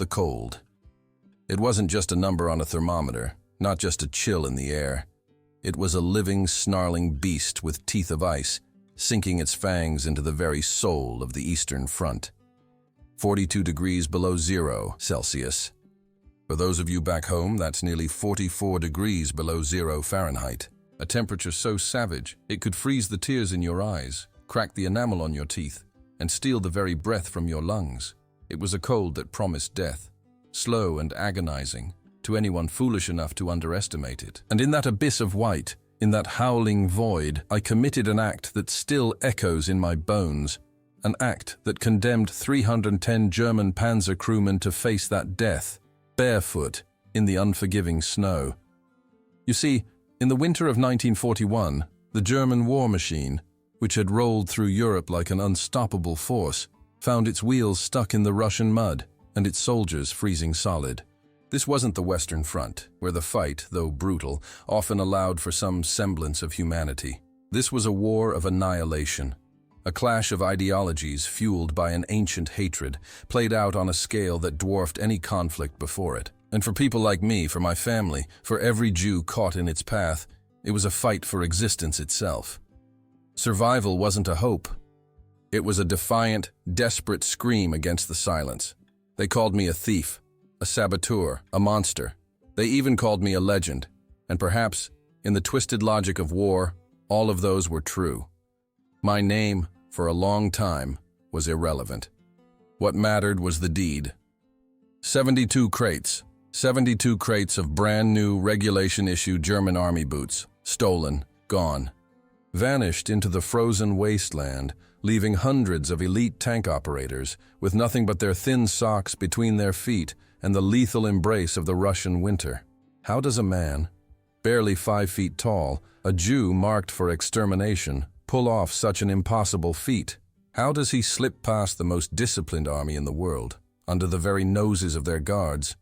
the cold. It wasn't just a number on a thermometer, not just a chill in the air. It was a living, snarling beast with teeth of ice, sinking its fangs into the very soul of the Eastern Front. 42 degrees below 0 Celsius. For those of you back home, that's nearly 44 degrees below 0 Fahrenheit. A temperature so savage, it could freeze the tears in your eyes, crack the enamel on your teeth, and steal the very breath from your lungs. It was a cold that promised death, slow and agonizing, to anyone foolish enough to underestimate it. And in that abyss of white, in that howling void, I committed an act that still echoes in my bones, an act that condemned 310 German Panzer crewmen to face that death, barefoot, in the unforgiving snow. You see, in the winter of 1941, the German war machine, which had rolled through Europe like an unstoppable force, found its wheels stuck in the Russian mud and its soldiers freezing solid. This wasn't the Western Front, where the fight, though brutal, often allowed for some semblance of humanity. This was a war of annihilation, a clash of ideologies fueled by an ancient hatred, played out on a scale that dwarfed any conflict before it. And for people like me, for my family, for every Jew caught in its path, it was a fight for existence itself. Survival wasn't a hope. It was a defiant, desperate scream against the silence. They called me a thief, a saboteur, a monster. They even called me a legend. And perhaps, in the twisted logic of war, all of those were true. My name, for a long time, was irrelevant. What mattered was the deed. 72 crates of brand new regulation-issue German army boots, stolen, gone. Vanished into the frozen wasteland, leaving hundreds of elite tank operators with nothing but their thin socks between their feet and the lethal embrace of the Russian winter. How does a man, barely 5 feet tall, a Jew marked for extermination, pull off such an impossible feat? How does he slip past the most disciplined army in the world, under the very noses of their guards,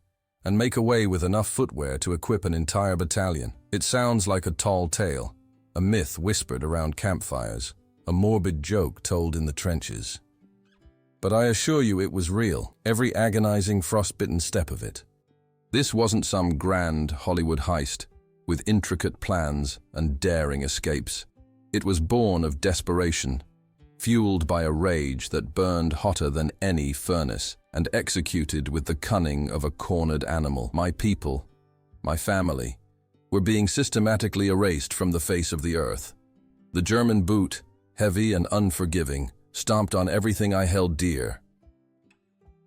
and make away with enough footwear to equip an entire battalion? It sounds like a tall tale, a myth whispered around campfires, a morbid joke told in the trenches. But I assure you it was real, every agonizing, frostbitten step of it. This wasn't some grand Hollywood heist, with intricate plans and daring escapes. It was born of desperation, fueled by a rage that burned hotter than any furnace, and executed with the cunning of a cornered animal. My people, my family, were being systematically erased from the face of the earth. The German boot, heavy and unforgiving, stomped on everything I held dear.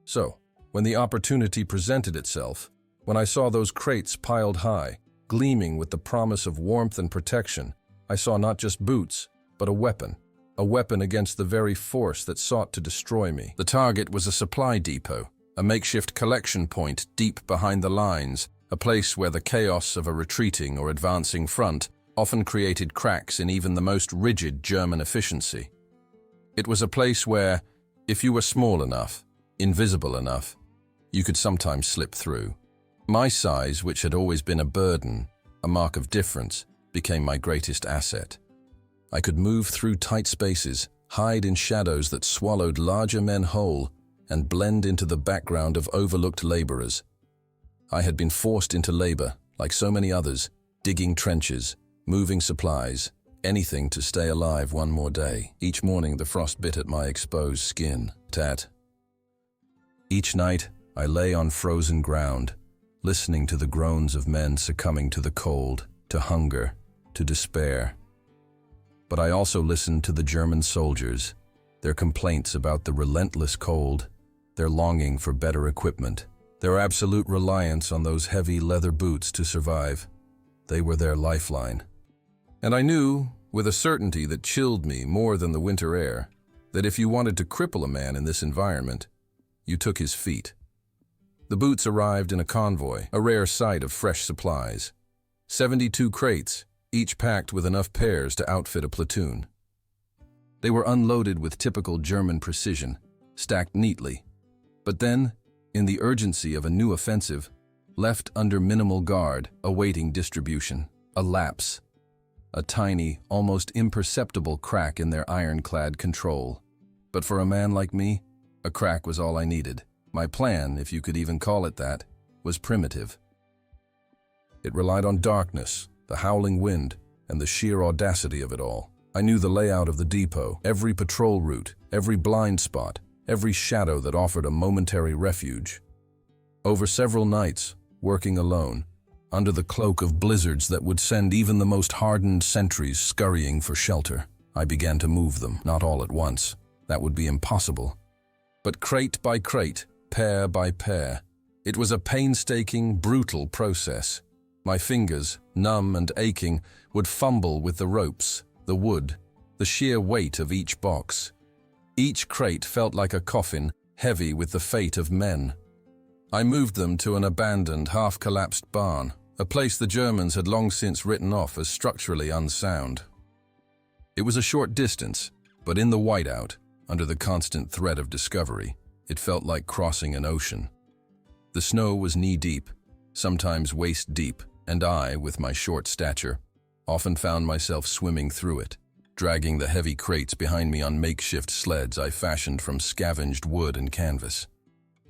So, when the opportunity presented itself, when I saw those crates piled high, gleaming with the promise of warmth and protection, I saw not just boots, but a weapon against the very force that sought to destroy me. The target was a supply depot, a makeshift collection point deep behind the lines, a place where the chaos of a retreating or advancing front often created cracks in even the most rigid German efficiency. It was a place where, if you were small enough, invisible enough, you could sometimes slip through. My size, which had always been a burden, a mark of difference, became my greatest asset. I could move through tight spaces, hide in shadows that swallowed larger men whole, and blend into the background of overlooked laborers. I had been forced into labor, like so many others, digging trenches, moving supplies, anything to stay alive one more day. Each morning the frost bit at my exposed skin. Each night I lay on frozen ground, listening to the groans of men succumbing to the cold, to hunger, to despair. But I also listened to the German soldiers, their complaints about the relentless cold, their longing for better equipment, their absolute reliance on those heavy leather boots to survive. They were their lifeline. And I knew, with a certainty that chilled me more than the winter air, that if you wanted to cripple a man in this environment, you took his feet. The boots arrived in a convoy, a rare sight of fresh supplies. 72 crates, each packed with enough pairs to outfit a platoon. They were unloaded with typical German precision, stacked neatly. But then, in the urgency of a new offensive, left under minimal guard, awaiting distribution. A lapse. A tiny, almost imperceptible crack in their ironclad control. But for a man like me, a crack was all I needed. My plan, if you could even call it that, was primitive. It relied on darkness, the howling wind, and the sheer audacity of it all. I knew the layout of the depot, every patrol route, every blind spot, every shadow that offered a momentary refuge. Over several nights, working alone, under the cloak of blizzards that would send even the most hardened sentries scurrying for shelter, I began to move them, not all at once. That would be impossible. But crate by crate, pair by pair. It was a painstaking, brutal process. My fingers, numb and aching, would fumble with the ropes, the wood, the sheer weight of each box. Each crate felt like a coffin, heavy with the fate of men. I moved them to an abandoned, half-collapsed barn, a place the Germans had long since written off as structurally unsound. It was a short distance, but in the whiteout, under the constant threat of discovery, it felt like crossing an ocean. The snow was knee-deep, sometimes waist-deep, and I, with my short stature, often found myself swimming through it, dragging the heavy crates behind me on makeshift sleds I fashioned from scavenged wood and canvas.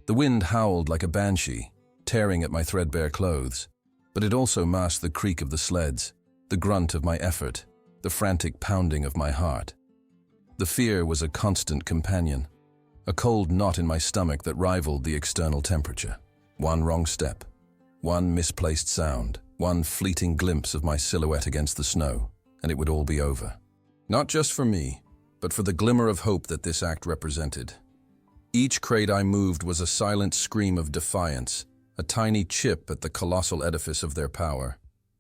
The wind howled like a banshee, tearing at my threadbare clothes, but it also masked the creak of the sleds, the grunt of my effort, the frantic pounding of my heart. The fear was a constant companion, a cold knot in my stomach that rivaled the external temperature. One wrong step, one misplaced sound, one fleeting glimpse of my silhouette against the snow, and it would all be over. Not just for me, but for the glimmer of hope that this act represented. Each crate I moved was a silent scream of defiance, a tiny chip at the colossal edifice of their power.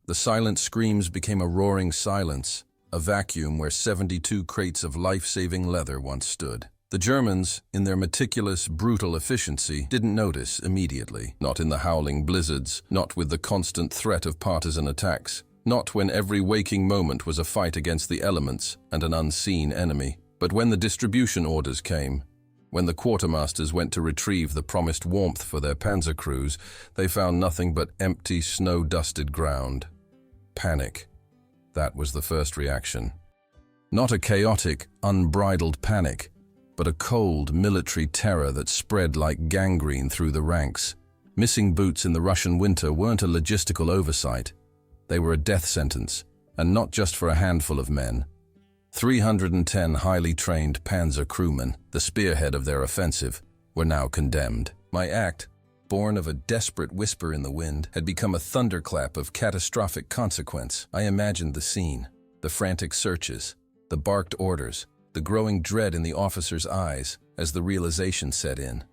The silent screams became a roaring silence, a vacuum where 72 crates of life-saving leather once stood. The Germans, in their meticulous, brutal efficiency, didn't notice immediately. Not in the howling blizzards, not with the constant threat of partisan attacks, not when every waking moment was a fight against the elements and an unseen enemy. But when the distribution orders came, when the quartermasters went to retrieve the promised warmth for their Panzer crews, they found nothing but empty, snow-dusted ground. Panic. That was the first reaction. Not a chaotic, unbridled panic, but a cold, military terror that spread like gangrene through the ranks. Missing boots in the Russian winter weren't a logistical oversight. They were a death sentence, and not just for a handful of men. 310 highly trained Panzer crewmen, the spearhead of their offensive, were now condemned. My act, born of a desperate whisper in the wind, had become a thunderclap of catastrophic consequence. I imagined the scene, the frantic searches, the barked orders, the growing dread in the officers' eyes as the realization set in.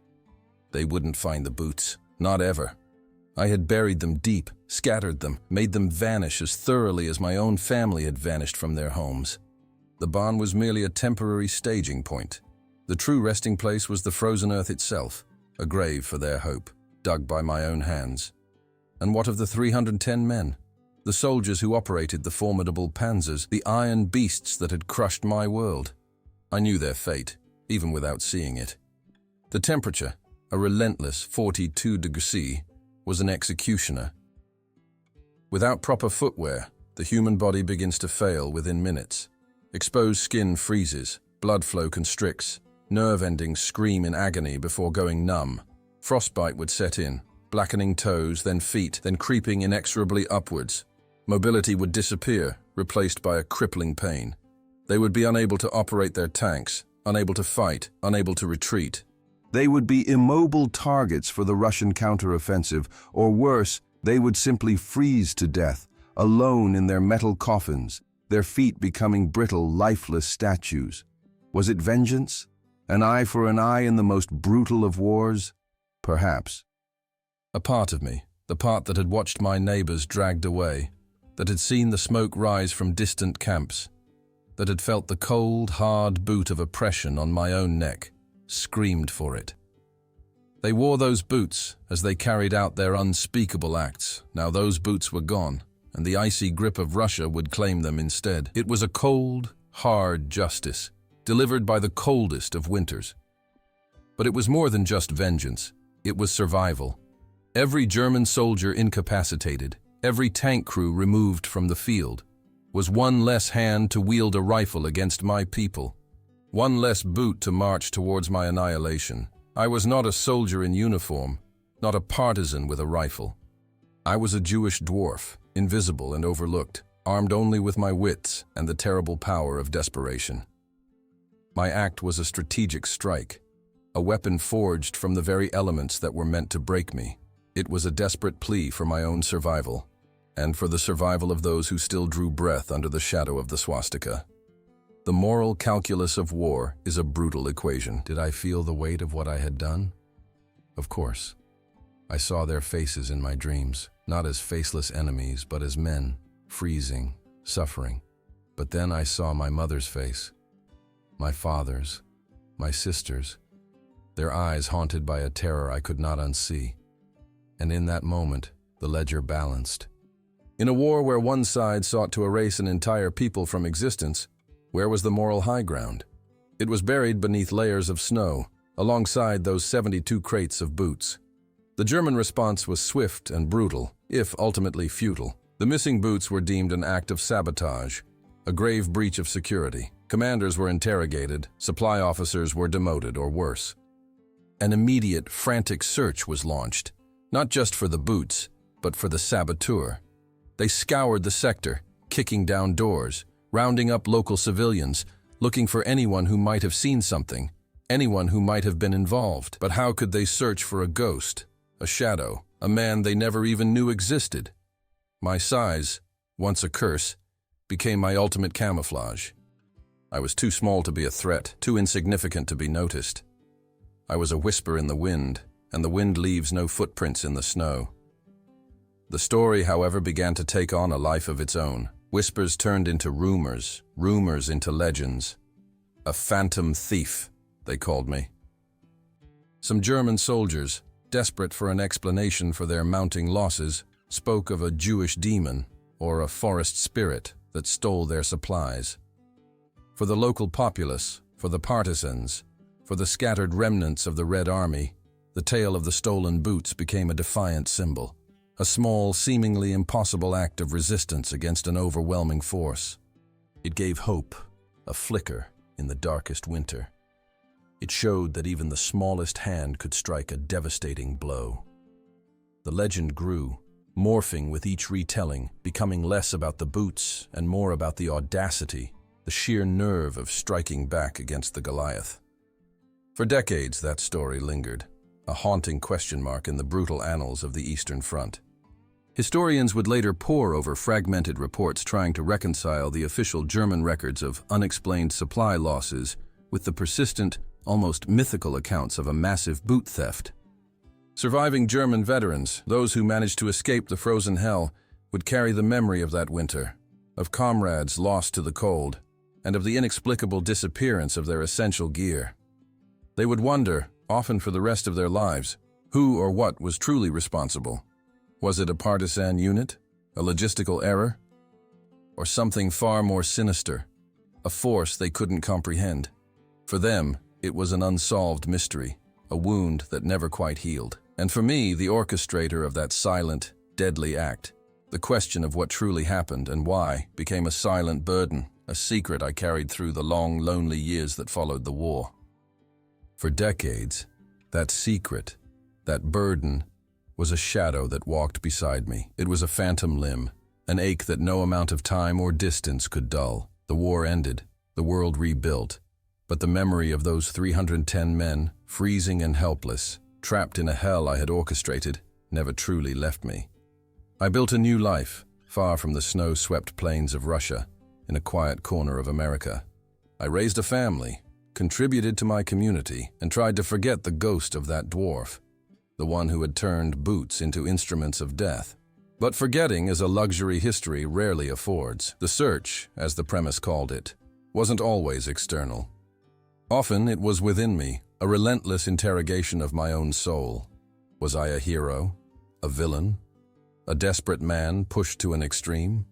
They wouldn't find the boots, not ever. I had buried them deep, scattered them, made them vanish as thoroughly as my own family had vanished from their homes. The barn was merely a temporary staging point. The true resting place was the frozen earth itself, a grave for their hope, dug by my own hands. And what of the 310 men? The soldiers who operated the formidable Panzers, the iron beasts that had crushed my world. I knew their fate, even without seeing it. The temperature, a relentless 42 degrees, was an executioner. Without proper footwear, the human body begins to fail within minutes. Exposed skin freezes, blood flow constricts, nerve endings scream in agony before going numb. Frostbite would set in, blackening toes, then feet, then creeping inexorably upwards. Mobility would disappear, replaced by a crippling pain. They would be unable to operate their tanks, unable to fight, unable to retreat. They would be immobile targets for the Russian counteroffensive, or worse, they would simply freeze to death, alone in their metal coffins, their feet becoming brittle, lifeless statues. Was it vengeance? An eye for an eye in the most brutal of wars? Perhaps. A part of me, the part that had watched my neighbors dragged away, that had seen the smoke rise from distant camps, that had felt the cold, hard boot of oppression on my own neck, screamed for it. They wore those boots as they carried out their unspeakable acts. Now those boots were gone, and the icy grip of Russia would claim them instead. It was a cold, hard justice, delivered by the coldest of winters. But it was more than just vengeance. It was survival. Every German soldier incapacitated, every tank crew removed from the field, was one less hand to wield a rifle against my people, one less boot to march towards my annihilation. I was not a soldier in uniform, not a partisan with a rifle. I was a Jewish dwarf, invisible and overlooked, armed only with my wits and the terrible power of desperation. My act was a strategic strike, a weapon forged from the very elements that were meant to break me. It was a desperate plea for my own survival, and for the survival of those who still drew breath under the shadow of the swastika. The moral calculus of war is a brutal equation. Did I feel the weight of what I had done? Of course. I saw their faces in my dreams, not as faceless enemies, but as men, freezing, suffering. But then I saw my mother's face, my father's, my sister's, their eyes haunted by a terror I could not unsee. And in that moment, the ledger balanced. In a war where one side sought to erase an entire people from existence, where was the moral high ground? It was buried beneath layers of snow, alongside those 72 crates of boots. The German response was swift and brutal, if ultimately futile. The missing boots were deemed an act of sabotage, a grave breach of security. Commanders were interrogated, supply officers were demoted or worse. An immediate, frantic search was launched, not just for the boots, but for the saboteur. They scoured the sector, kicking down doors, rounding up local civilians, looking for anyone who might have seen something, anyone who might have been involved. But how could they search for a ghost, a shadow, a man they never even knew existed? My size, once a curse, became my ultimate camouflage. I was too small to be a threat, too insignificant to be noticed. I was a whisper in the wind, and the wind leaves no footprints in the snow. The story, however, began to take on a life of its own. Whispers turned into rumors, rumors into legends. A phantom thief, they called me. Some German soldiers, desperate for an explanation for their mounting losses, spoke of a Jewish demon or a forest spirit that stole their supplies. For the local populace, for the partisans, for the scattered remnants of the Red Army, the tale of the stolen boots became a defiant symbol. A small, seemingly impossible act of resistance against an overwhelming force. It gave hope, a flicker in the darkest winter. It showed that even the smallest hand could strike a devastating blow. The legend grew, morphing with each retelling, becoming less about the boots and more about the audacity, the sheer nerve of striking back against the Goliath. For decades, that story lingered, a haunting question mark in the brutal annals of the Eastern Front. Historians would later pore over fragmented reports trying to reconcile the official German records of unexplained supply losses with the persistent, almost mythical accounts of a massive boot theft. Surviving German veterans, those who managed to escape the frozen hell, would carry the memory of that winter, of comrades lost to the cold, and of the inexplicable disappearance of their essential gear. They would wonder, often for the rest of their lives, who or what was truly responsible. Was it a partisan unit, a logistical error, or something far more sinister, a force they couldn't comprehend? For them, it was an unsolved mystery, a wound that never quite healed. And for me, the orchestrator of that silent, deadly act, the question of what truly happened and why became a silent burden, a secret I carried through the long, lonely years that followed the war. For decades, that secret, that burden, was a shadow that walked beside me. It was a phantom limb, an ache that no amount of time or distance could dull. The war ended, the world rebuilt, but the memory of those 310 men, freezing and helpless, trapped in a hell I had orchestrated, never truly left me. I built a new life, far from the snow-swept plains of Russia, in a quiet corner of America. I raised a family, contributed to my community, and tried to forget the ghost of that dwarf, the one who had turned boots into instruments of death. But forgetting is a luxury history rarely affords. The search, as the premise called it, wasn't always external. Often it was within me, a relentless interrogation of my own soul. Was I a hero? A villain? A desperate man pushed to an extreme?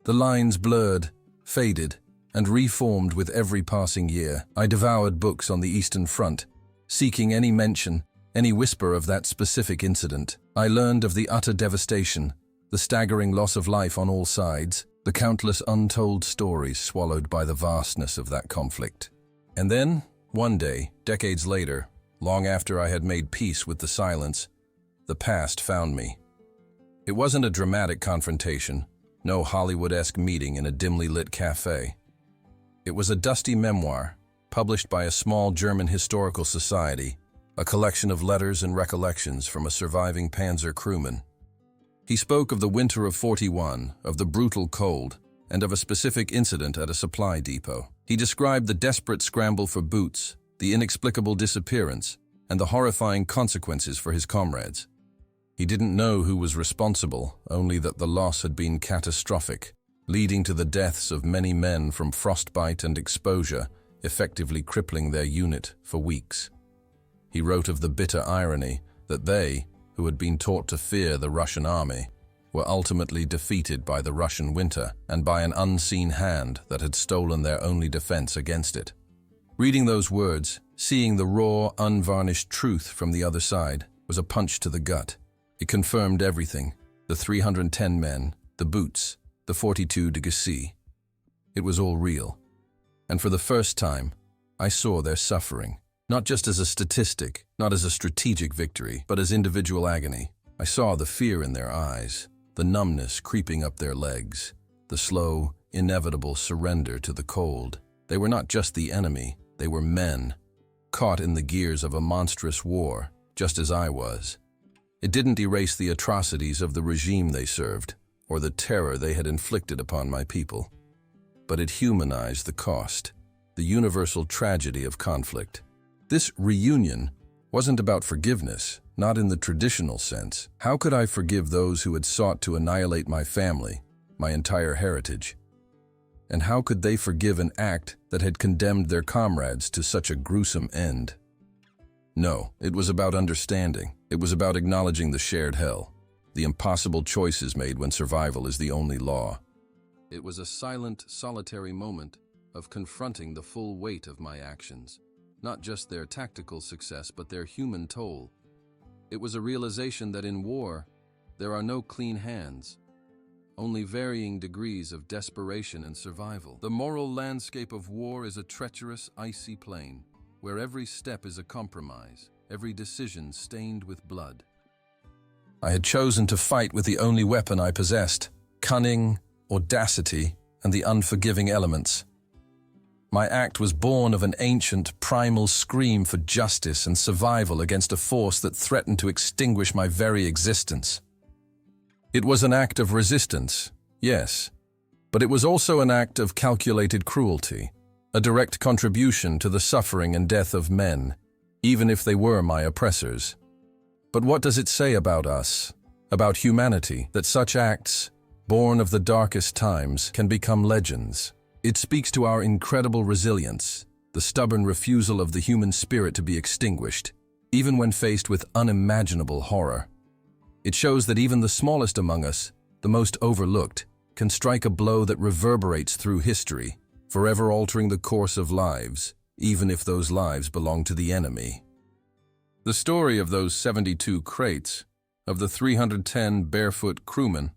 The lines blurred, faded, and reformed with every passing year. I devoured books on the Eastern Front, seeking any mention, any whisper of that specific incident. I learned of the utter devastation, the staggering loss of life on all sides, the countless untold stories swallowed by the vastness of that conflict. And then, one day, decades later, long after I had made peace with the silence, the past found me. It wasn't a dramatic confrontation, no Hollywood-esque meeting in a dimly lit cafe. It was a dusty memoir, published by a small German historical society, a collection of letters and recollections from a surviving Panzer crewman. He spoke of the winter of '41, of the brutal cold, and of a specific incident at a supply depot. He described the desperate scramble for boots, the inexplicable disappearance, and the horrifying consequences for his comrades. He didn't know who was responsible, only that the loss had been catastrophic, leading to the deaths of many men from frostbite and exposure, effectively crippling their unit for weeks. He wrote of the bitter irony that they, who had been taught to fear the Russian army, were ultimately defeated by the Russian winter and by an unseen hand that had stolen their only defense against it. Reading those words, seeing the raw, unvarnished truth from the other side, was a punch to the gut. It confirmed everything: the 310 men, the boots, the 42 de Gauzy. It was all real. And for the first time, I saw their suffering, not just as a statistic, not as a strategic victory, but as individual agony. I saw the fear in their eyes, the numbness creeping up their legs, the slow, inevitable surrender to the cold. They were not just the enemy, they were men, caught in the gears of a monstrous war, just as I was. It didn't erase the atrocities of the regime they served, or the terror they had inflicted upon my people. But it humanized the cost, the universal tragedy of conflict. This reunion wasn't about forgiveness, not in the traditional sense. How could I forgive those who had sought to annihilate my family, my entire heritage? And how could they forgive an act that had condemned their comrades to such a gruesome end? No, it was about understanding. It was about acknowledging the shared hell, the impossible choices made when survival is the only law. It was a silent, solitary moment of confronting the full weight of my actions, not just their tactical success, but their human toll. It was a realization that in war, there are no clean hands, only varying degrees of desperation and survival. The moral landscape of war is a treacherous, icy plain, where every step is a compromise, every decision stained with blood. I had chosen to fight with the only weapon I possessed: cunning, audacity, and the unforgiving elements. My act was born of an ancient, primal scream for justice and survival against a force that threatened to extinguish my very existence. It was an act of resistance, yes, but it was also an act of calculated cruelty, a direct contribution to the suffering and death of men, even if they were my oppressors. But what does it say about us, about humanity, that such acts, born of the darkest times, can become legends? It speaks to our incredible resilience, the stubborn refusal of the human spirit to be extinguished, even when faced with unimaginable horror. It shows that even the smallest among us, the most overlooked, can strike a blow that reverberates through history, forever altering the course of lives, even if those lives belong to the enemy. The story of those 72 crates, of the 310 barefoot crewmen,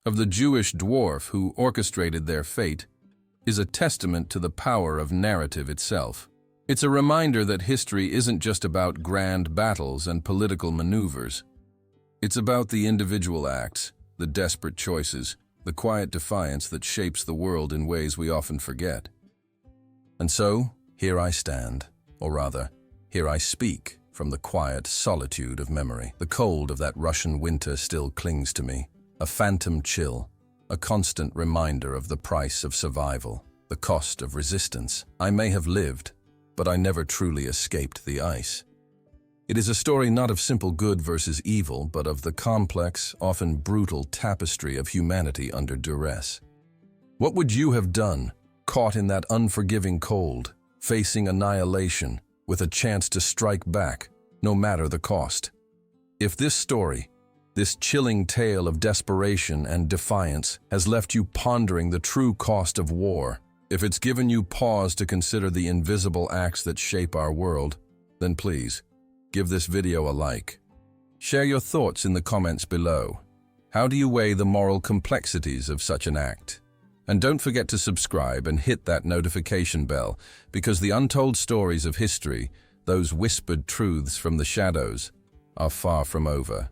of the Jewish dwarf who orchestrated their fate, is a testament to the power of narrative itself. It's a reminder that history isn't just about grand battles and political maneuvers. It's about the individual acts, the desperate choices, the quiet defiance that shapes the world in ways we often forget. And so, here I stand, or rather, here I speak from the quiet solitude of memory. The cold of that Russian winter still clings to me, a phantom chill, a constant reminder of the price of survival, the cost of resistance. I may have lived, but I never truly escaped the ice. It is a story not of simple good versus evil, but of the complex, often brutal tapestry of humanity under duress. What would you have done, caught in that unforgiving cold, facing annihilation, with a chance to strike back, no matter the cost? If this story, this chilling tale of desperation and defiance, has left you pondering the true cost of war, if it's given you pause to consider the invisible acts that shape our world, then please, give this video a like. Share your thoughts in the comments below. How do you weigh the moral complexities of such an act? And don't forget to subscribe and hit that notification bell, because the untold stories of history, those whispered truths from the shadows, are far from over.